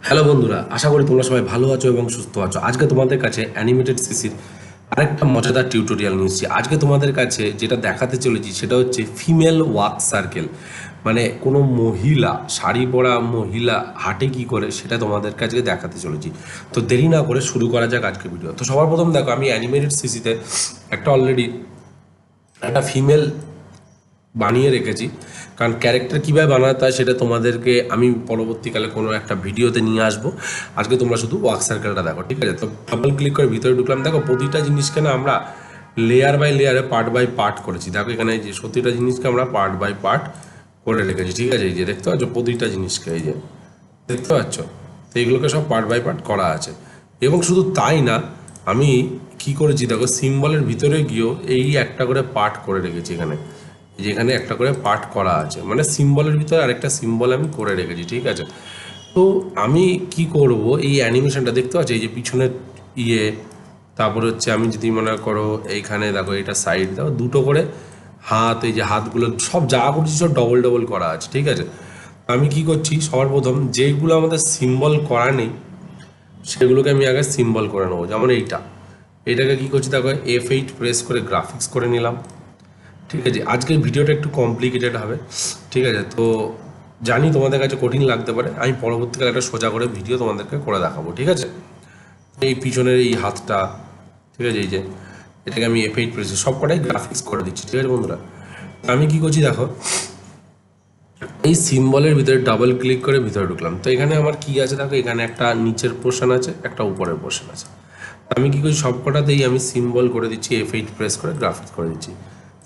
Hello বন্ধুরা, আশা করি তোমরা সবাই ভালো আছো এবং সুস্থ আছো। আজকে তোমাদের কাছে অ্যানিমেটেড সিসির আরেকটা মজাদার টিউটোরিয়াল নিয়ে এসেছি। আজকে তোমাদের কাছে যেটা দেখাতে চলেছি সেটা হচ্ছে ফিমেল ওয়াক সার্কেল। মানে কোনো মহিলা, শাড়ি পরা মহিলা হাঁটে কী করে সেটা তোমাদের কাছে দেখাতে চলেছি। তো দেরি না করে শুরু করা যাক আজকে ভিডিও। তো সবার প্রথম দেখো, আমি অ্যানিমেটেড সিসিতে একটা অলরেডি একটা ফিমেল বানিয়ে রেখেছি। কারণ ক্যারেক্টার কীভাবে বানাতে হয় সেটা তোমাদেরকে আমি পরবর্তীকালে কোনো একটা ভিডিওতে নিয়ে আসবো। আজকে তোমরা শুধু ওয়ার্ক সার্কেলটা দেখো, ঠিক আছে? তো ডাবল ক্লিক করে ভিতরে ঢুকলাম। দেখো প্রতিটা জিনিসকে না আমরা লেয়ার বাই লেয়ারে, পার্ট বাই পার্ট করেছি। দেখো এখানে যে প্রতিটা জিনিসকে আমরা পার্ট বাই পার্ট করে রেখেছি, ঠিক আছে? এই যে দেখতে পাচ্ছ প্রতিটা জিনিসকে, এই যে দেখতে পাচ্ছ, তো এইগুলোকে সব পার্ট বাই পার্ট করা আছে। এবং শুধু তাই না, আমি কি করেছি দেখো, সিম্বলের ভিতরে গিয়েও এই একটা করে পার্ট করে রেখেছি। এখানে যেখানে একটা করে পার্ট করা আছে, মানে সিম্বলের ভিতরে আরেকটা সিম্বল আমি করে রেখেছি, ঠিক আছে? তো আমি কি করব, এই অ্যানিমেশনটা দেখতে পাচ্ছি, এই যে পিছনের ইয়ে, তারপর হচ্ছে আমি যদি মনে করো এইখানে দেখো এটা সাইড দাও, দুটো করে হাত, এই যে হাতগুলো সব যা করছি সব ডবল ডবল করা আছে, ঠিক আছে? আমি কি করছি, সবার প্রথম যেগুলো আমাদের সিম্বল করা নেই সেগুলোকে আমি আগে সিম্বল করে নেবো। যেমন এইটাকে কি করছি দেখো, F8 প্রেস করে গ্রাফিক্স করে নিলাম, ঠিক আছে? আজকের ভিডিওটা একটু কমপ্লিকেটেড হবে, ঠিক আছে? তো জানি তোমাদের কাছে কঠিন লাগতে পারে, আমি পরবর্তীকালে একটা সোজা করে ভিডিও তোমাদেরকে করে দেখাবো, ঠিক আছে? এই পিছনের এই হাতটা, ঠিক আছে, এই যে এটাকে আমি F8 প্রেস সব কটাই গ্রাফিক্স করে দিচ্ছি, ঠিক আছে বন্ধুরা? আমি কি করছি দেখো, এই সিম্বলের ভিতরে ডাবল ক্লিক করে ভিতরে ঢুকলাম। তো এখানে আমার কি আছে দেখো, এখানে একটা নিচের পোর্শন আছে, একটা উপরের পোর্শন আছে। আমি কি করছি, সবকটাতেই আমি সিম্বল করে দিচ্ছি, F8 প্রেস করে গ্রাফিক্স করে দিচ্ছি।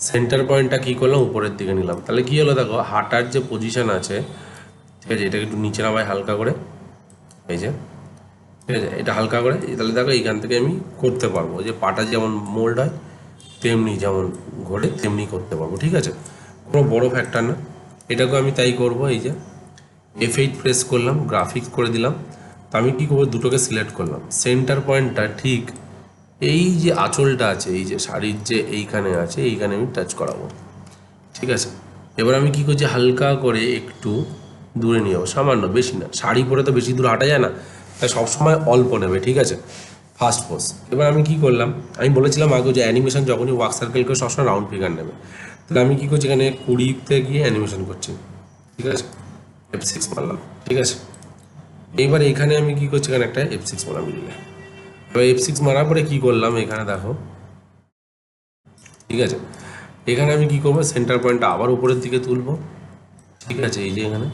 সেন্টার পয়েন্টটা কী করলাম, উপরের দিকে নিলাম। তাহলে কী হলো দেখো, হাঁটার যে পজিশন আছে, ঠিক আছে, এটাকে একটু নিচে নামাই হালকা করে, এই যে, ঠিক আছে, এটা হালকা করে। তাহলে দেখো এইখান থেকে আমি করতে পারবো, যে পাটা যেমন মোল্ড হয় তেমনি, যেমন ঘোরে তেমনি করতে পারবো, ঠিক আছে? কোনো বড় ফ্যাক্টর না, এটাকেও আমি তাই করব। এই যে F8 প্রেস করলাম, গ্রাফিক্স করে দিলাম। তো আমি কী করবো, দুটোকে সিলেক্ট করলাম, সেন্টার পয়েন্টটা ঠিক এই যে আঁচলটা আছে, এই যে শাড়ির যে এইখানে আছে, এইখানে আমি টাচ করাবো, ঠিক আছে? এবার আমি কি করছি, হালকা করে একটু দূরে নিয়ে যাবো, সামান্য, বেশি না। শাড়ি পরে তো বেশি দূর হাঁটা যায় না, তাই সবসময় অল্প নেবে, ঠিক আছে? First pose. এবার আমি কি করলাম, আমি বলেছিলাম আগে যে অ্যানিমেশন যখনই ওয়ার্ক সার্কেল করে সবসময় রাউন্ড ফিগার নেবে। তাহলে আমি কী করছি, এখানে 20-তে গিয়ে অ্যানিমেশন করছি, ঠিক আছে? F6 মারলাম, ঠিক আছে? এইবার এখানে আমি কি করছি, এখানে একটা F6 মারা মিলিয়ে। এবার F6 মারার পরে কী করলাম, এখানে দেখো, ঠিক আছে? এখানে আমি কি করবো, সেন্টার পয়েন্টটা আবার উপরের দিকে তুলবো, ঠিক আছে? এই যে এখানে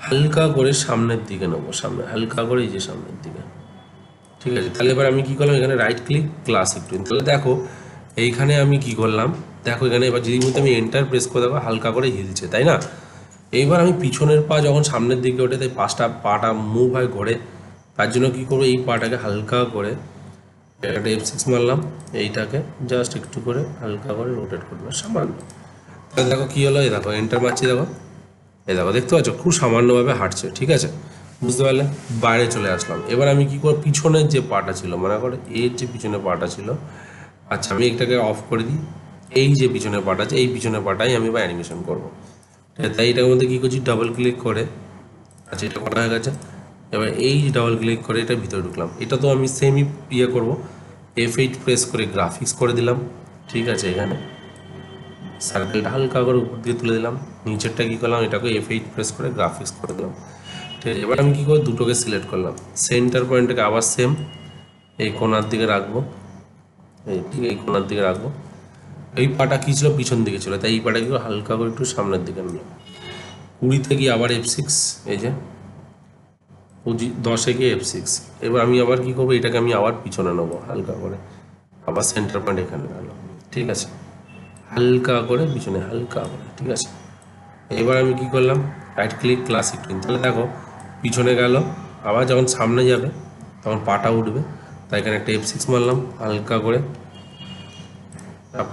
হালকা করে সামনের দিকে নেবো, সামনে হালকা করে, এই যে সামনের দিকে, ঠিক আছে? তাহলে এবার আমি কি করলাম, এখানে রাইট ক্লিক ক্লাসিক টুইন। তাহলে দেখো এইখানে আমি কি করলাম দেখো, এখানে এবার যদি মধ্যে আমি এন্টার প্রেস করে দেখো হালকা করে হিলছে, তাই না? এইবার আমি পিছনের পা যখন সামনের দিকে ওঠে, তাই পাটা মুভ হয় ঘোরে, তার জন্য কী করবো, এই পাটাকে হালকা করে একটা F6 মারলাম, এইটাকে জাস্ট একটু করে হালকা করে রোটেট করবো সামান্য। তাহলে দেখো কী হলো, এই দেখো এন্টার মারছি, দেখো এই দেখো, দেখতে পাচ্ছ খুব সামান্যভাবে হাঁটছে, ঠিক আছে? বুঝতে পারলে? বাইরে চলে আসলাম। এবার আমি কী করবো, পিছনের যে পাটা ছিল, মনে করো এর যে পিছনের পাটা ছিল, আচ্ছা আমি এটাকে অফ করে দিই। এই যে পিছনের পাটা আছে, এই পিছনের পাটাই আমি বা অ্যানিমেশন করবো, তাই এটার মধ্যে কী করছি, ডাবল ক্লিক করে, আচ্ছা এটা করা হয়ে গেছে। এবার এই ডাবল ক্লিক করে এটা ভিতরে ঢুকলাম। এটা তো আমি সেমই ইয়ে করবো, F8 প্রেস করে গ্রাফিক্স করে দিলাম, ঠিক আছে? এখানে সার্কেলটা হালকা করে উপর দিয়ে তুলে দিলাম, নিচেরটা কী করলাম, এটাকে F8 প্রেস করে গ্রাফিক্স করে দিলাম, ঠিক আছে? এবার আমি কী করবো, দুটোকে সিলেক্ট করলাম, সেন্টার পয়েন্টটাকে আবার সেম এই কোণার দিকে রাখবো, এই ঠিক এই কোণার দিকে রাখবো। এই পাটা কী ছিল, পিছন দিকে ছিল, তাই এই পাটা কী হালকা করে একটু সামনের দিকে নিলাম। 20-তে গিয়ে আবার F6, এই যে 10-এ গিয়ে F6। এবার আমি আবার কী করবো, এটাকে আমি আবার পিছনে নেবো হালকা করে, আবার সেন্টার পয়েন্ট এখানে গেল, ঠিক আছে? হালকা করে পিছনে, হালকা করে, ঠিক আছে? এবার আমি কি করলাম, রাইট ক্লিক ক্লাসিক টুইন। তাহলে দেখো পিছনে গেল, আবার যখন সামনে যাবে তখন পাটা উঠবে, তাই এখানে একটা F6 মারলাম হালকা করে,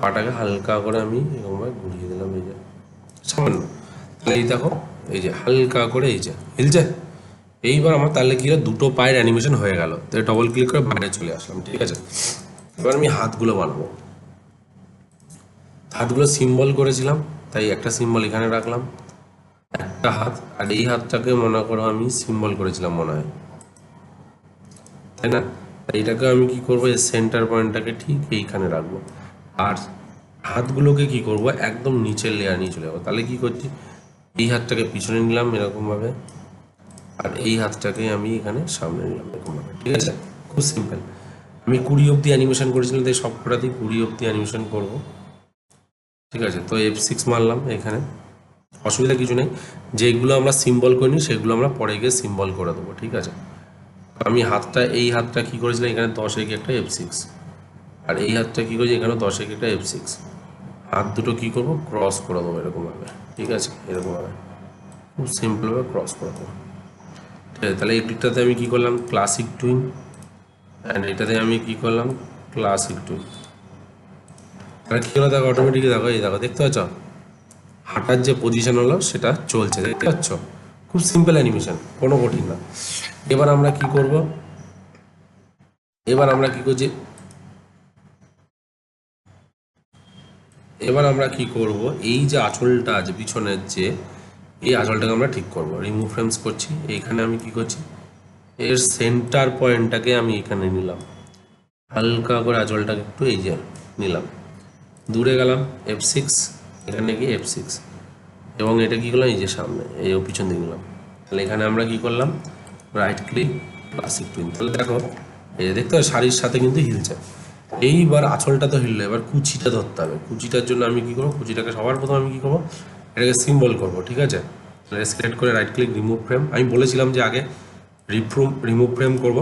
পাটাকে হালকা করে আমি এরকমভাবে ঘুরিয়ে দিলাম, এই যে সামান্য। তাহলে এই দেখো, এই যে হালকা করে, এই যে হিলছে। এইবার আমার তাহলে কি হলো, দুটো পায়ের অ্যানিমেশন হয়ে গেল। তাই ডবল ক্লিক করে বাইরে চলে আসলাম, ঠিক আছে? এবার আমি হাতগুলো বানাবো। হাতগুলো সিম্বল করেছিলাম, তাই একটা সিম্বল এখানে রাখলাম, একটা হাত, আর এই হাতটাকে মনে করো আমি সিম্বল করেছিলাম মনে হয়, তাই না? এইটাকে আমি কি করবো, এই সেন্টার পয়েন্টটাকে ঠিক এইখানে রাখবো, আর হাতগুলোকে কি করব, একদম নিচের লেয়ার নিয়ে চলে যাবো। তাহলে কি করছি, এই হাতটাকে পিছনে নিলাম এরকমভাবে, আর এই হাতটাকে আমি এখানে সামনে নিলাম এরকমভাবে, ঠিক আছে? খুব সিম্পল। আমি 20 অব্দি অ্যানিমেশন করেছিলাম, তাই সব কটাতেই 20 অব্দি অ্যানিমেশন করব, ঠিক আছে? তো F6 মারলাম এখানে, অসুবিধা কিছু নেই। যেগুলো আমরা সিম্বল করিনি সেগুলো আমরা পরে গিয়ে সিম্বল করে দেবো, ঠিক আছে? আমি হাতটা, এই হাতটা কি করেছিলাম, এখানে 10 একে একটা F6, আর এই হাতটা কি করেছি, এখানে 10 একে একটা F6। হাত দুটো কি করব, ক্রস করে দেবো এরকমভাবে, ঠিক আছে? এরকমভাবে খুব সিম্পলভাবে ক্রস করে দেবো, ঠিক আছে? তাহলে এই দিকটাতে আমি কি করলাম, ক্লাসিক টুইন, অ্যান্ড এটাতে আমি কি করলাম, ক্লাসিক টুইন। তাহলে কী হলো দেখো, অটোমেটিকলি দেখো, এই দেখো, দেখতে পাচ্ছ হাঁটার যে পজিশন হলো সেটা চলছে, দেখতে পাচ্ছ? খুব সিম্পল অ্যানিমেশন, কোনো কঠিন না। এবার আমরা কি করব, এবার আমরা কি করছি, এবার আমরা কি করব, এই যে আঁচলটা আছে পিছনের, যে এই আঁচলটাকে আমরা ঠিক করব। রিমুভ ফ্রেমস করছি, এইখানে আমি কি করছি, এর সেন্টার পয়েন্টটাকে আমি এখানে নিলাম, হালকা করে আঁচলটাকে একটু এই যে নিলাম, দূরে গেলাম F6, এখানে গিয়ে F6, এবং এটা কি করলাম, এই যে সামনে এই পিছন দিকে নিলাম। তাহলে এখানে আমরা কি করলাম, রাইট ক্লিক, ক্লাসিক টুইন। তাহলে দেখো, এই যে দেখতে হবে শাড়ির সাথে কিন্তু হিলছে। এইবার আঁচলটা তো হিললে, এবার কুচিটা ধরতে হবে। কুচিটার জন্য আমি কি করবো, কুচিটাকে সবার প্রথমে আমি কি করবো, এটাকে সিম্বল করবো, ঠিক আছে? সিলেক্ট করে রাইট ক্লিক, রিমুভ ফ্রেম। আমি বলেছিলাম যে আগে রিমুভ ফ্রেম করবো,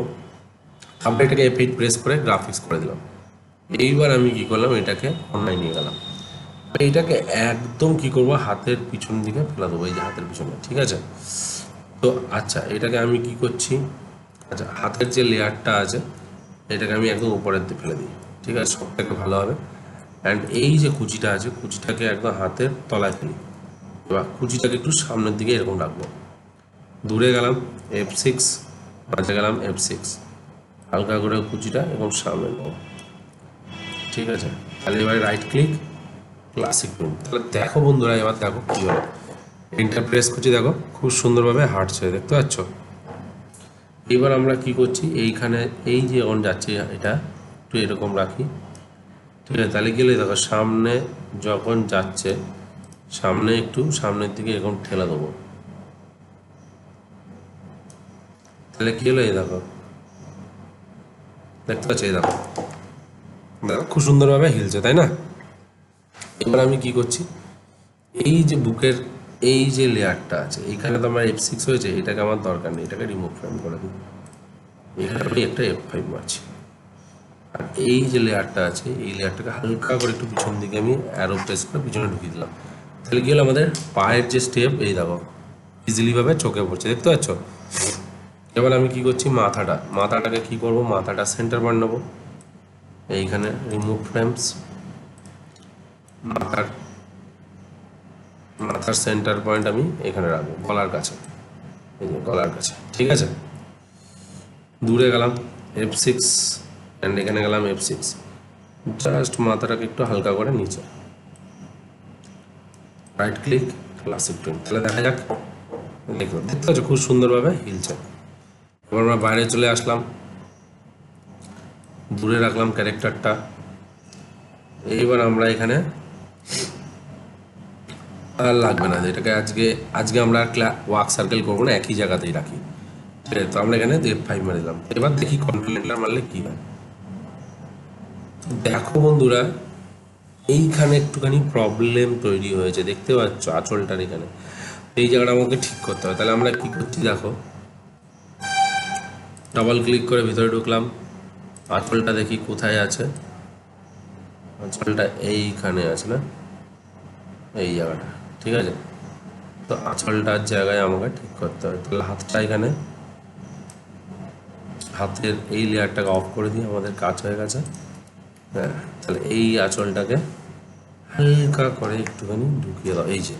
আমরা এটাকে F8 প্রেস করে গ্রাফিক্স করে দিলাম। এইবার আমি কি করলাম, এটাকে অনলাইন নিয়ে গেলাম, এইটাকে একদম কি করব, হাতের পিছন দিকে ফেলে দেবো, এই যে হাতের পিছনে, ঠিক আছে? তো আচ্ছা, এটাকে আমি কি করছি, আচ্ছা হাতের যে লেয়ারটা আছে এটাকে আমি একদম উপরের দিকে ফেলে দিই, ঠিক আছে? সবটাকে ভালো হবে। অ্যান্ড এই যে কুচিটা আছে, কুচিটাকে একদম হাতের তলায় ফেলি, এবার কুচিটাকে একটু সামনের দিকে এরকম রাখবো, দূরে গেলাম F6, মাঝে গেলাম F6, হালকা করে কুচিটা এবং সামনে নেবো, ঠিক আছে? তাহলে এবারে রাইট ক্লিক, ক্লাসিক টুল। তাহলে দেখো বন্ধুরা, এবার দেখো কী হলো, এন্টার প্রেস করছি, দেখো খুব সুন্দরভাবে হাঁটছে, দেখতে পাচ্ছ? এবার আমরা কি করছি, এইখানে এই যে অন যাচ্ছে এটা একটু এরকম রাখি, ঠিক আছে? তাহলে গেলে দেখো সামনে যখন যাচ্ছে, সামনে একটু সামনের দিকে এরকম ঠেলা দেবো, তাহলে কী হলো, এই দেখো, দেখতে পাচ্ছ? এই দেখো, দেখো খুব সুন্দরভাবে হিলছে, তাই না? এবার আমি কি করছি, এই যে বুকের এই যে লেয়ারটা আছে, এইখানে তো আমার F6 হয়েছে, এটাকে আমার দরকার নেই, এটাকে রিমুভ ফ্রেম করে দিই, এখানে আমি একটা F5 মারছি। আর এই যে লেয়ারটা আছে, এই লেয়ারটাকে হালকা করে একটু পিছন দিকে আমি অ্যারো প্রেস করে পিছনে ঢুকিয়ে দিলাম। তাহলে কি হলো, আমাদের পায়ের যে স্টেপ, এই দেখো ইজিলিভাবে চোখে পড়ছে, দেখতে পাচ্ছ? এবার আমি কি করছি, মাথাটাকে কি করব, মাথাটা সেন্টার পয়েন্ট নেবো, এইখানে রিমুভ ফ্রেমস, মাথার মাথার সেন্টার পয়েন্ট আমি এখানে রাখবো, গলার কাছে, এই যে গলার কাছে, ঠিক আছে? দূরে গেলাম F6, অ্যান্ড এখানে গেলাম F6, জাস্ট মাথাটাকে একটু হালকা করে নিচে, রাইট ক্লিক, ক্লাসিক টুইন। তাহলে দেখা যাক, দেখো দেখতে পাচ্ছ খুব সুন্দরভাবে হিলছে। এবার আমরা বাইরে চলে আসলাম, দূরে রাখলাম ক্যারেক্টারটা। এইবার আমরা এখানে আর লাগবে না, এটাকে আজকে আজকে আমরা ওয়ার্ক সার্কেল করবো না, একই জায়গাতেই রাখি, ঠিক আছে? তো আমরা এখানে F5 মেরে দিলাম। এবার দেখি কন্ট্রোল এন্টার মারলে কি হয়। দেখো বন্ধুরা, এইখানে একটুখানি প্রবলেম তৈরি হয়েছে, দেখতে পাচ্ছ আঁচলটার এখানে, এই জায়গাটা আমাকে ঠিক করতে হবে। তাহলে আমরা কি করছি, দেখো ডাবল ক্লিক করে ভিতরে ঢুকলাম, আঁচলটা দেখি কোথায় আছে, আঁচলটা এইখানে আছে না, এই জায়গাটা, ঠিক আছে? তো আঁচলটার জায়গায় আমাকে ঠিক করতে হবে। তাহলে হাতটা এখানে, হাতের এই লেয়ারটাকে অফ করে দিয়ে আমাদের কাজ হয়ে গেছে। হ্যাঁ, তাহলে এই আঁচলটাকে হালকা করে একটুখানি ঢুকিয়ে দাও, এই যে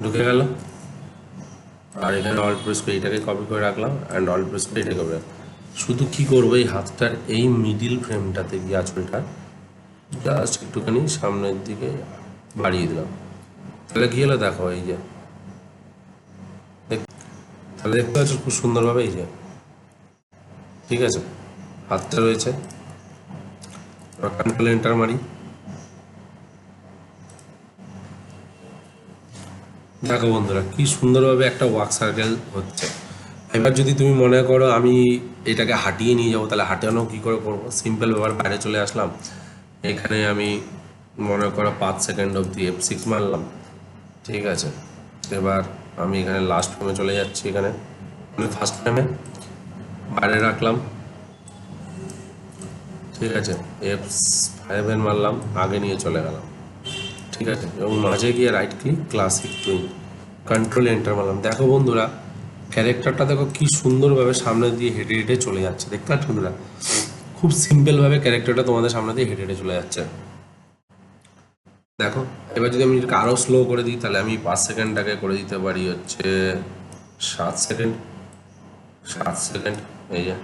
ঢুকে গেল। আর এখানে অল প্রেস করে এটাকে কপি করে রাখলাম, অ্যান্ড অল প্রেস করে এটাকে কপি। শুধু কি করবো, এই হাতটার এই মিডিল ফ্রেমটাতে গিয়ে আঁচলটা জাস্ট একটুখানি সামনের দিকে বাড়িয়ে দিলাম। তাহলে কি হলো দেখো, এই যে তাহলে দেখতে পাচ্ছ খুব সুন্দরভাবে এই যে, ঠিক আছে, হাতটা রয়েছে। কন্ট্রোল এন্টার মারি, দেখো বন্ধুরা কি সুন্দরভাবে একটা ওয়ার্ক সার্কেল হচ্ছে। এবার যদি তুমি মনে করো আমি এটাকে হাঁটিয়ে নিয়ে যাবো, তাহলে হাঁটানো কী করে করবো? সিম্পল ব্যাপার, বাইরে চলে আসলাম, এখানে আমি মনে করো 5 সেকেন্ড অবধি F6 মারলাম, ঠিক আছে। এবার আমি এখানে লাস্ট ফ্রেমে চলে যাচ্ছি, এখানে ফার্স্ট ফ্রেমে বাইরে রাখলাম, ঠিক আছে, F5 মারলাম, আগে নিয়ে চলে গেলাম, ঠিক আছে, এবং মাঝে গিয়ে right click classic twin, control enter মারলাম। দেখো বন্ধুরা ক্যারেক্টারটা দেখো কি সুন্দরভাবে সামনে দিয়ে হেঁটে হেঁটে চলে যাচ্ছে, দেখতে পাচ্ছ বন্ধুরা? খুব সিম্পলভাবে ক্যারেক্টারটা তোমাদের সামনে দিয়ে হেঁটে হেঁটে চলে যাচ্ছে, দেখো। এবার যদি আমি এটাকে আরও স্লো করে দিই, তাহলে আমি 5 সেকেন্ডটাকে করে দিতে পারি হচ্ছে 7 সেকেন্ড, 7 সেকেন্ড, এই যে।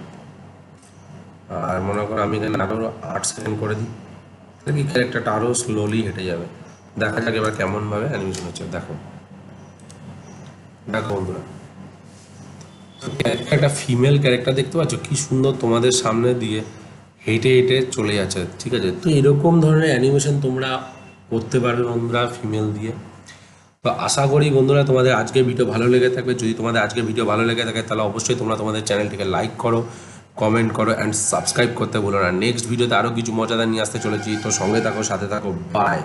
আর মনে করো আমি এখানে আরও 8 সেকেন্ড করে দিই, তাহলে কি ক্যারেক্টারটা আরও স্লোলি হেঁটে যাবে। দেখা যাক এবার কেমনভাবে অ্যানিমেশন হচ্ছে, দেখো। দেখো বন্ধুরা একটা ফিমেল ক্যারেক্টার দেখতে পাচ্ছ কি সুন্দর তোমাদের সামনে দিয়ে হেঁটে হেঁটে চলে যাচ্ছে, ঠিক আছে। তো এরকম ধরনের অ্যানিমেশন তোমরা করতে পারবে বন্ধুরা ফিমেল দিয়ে। তো আশা করি বন্ধুরা তোমাদের আজকের ভিডিও ভালো লেগে থাকবে। যদি তোমাদের আজকের ভিডিও ভালো লেগে থাকে তাহলে অবশ্যই তোমরা তোমাদের চ্যানেলটিকে লাইক করো, কমেন্ট করো অ্যান্ড সাবস্ক্রাইব করতে ভুলো না। নেক্সট ভিডিওতে আরও কিছু মজাদার নিয়ে আসতে চলেছি, তো সঙ্গে থাকো, সাথে থাকো, বাই।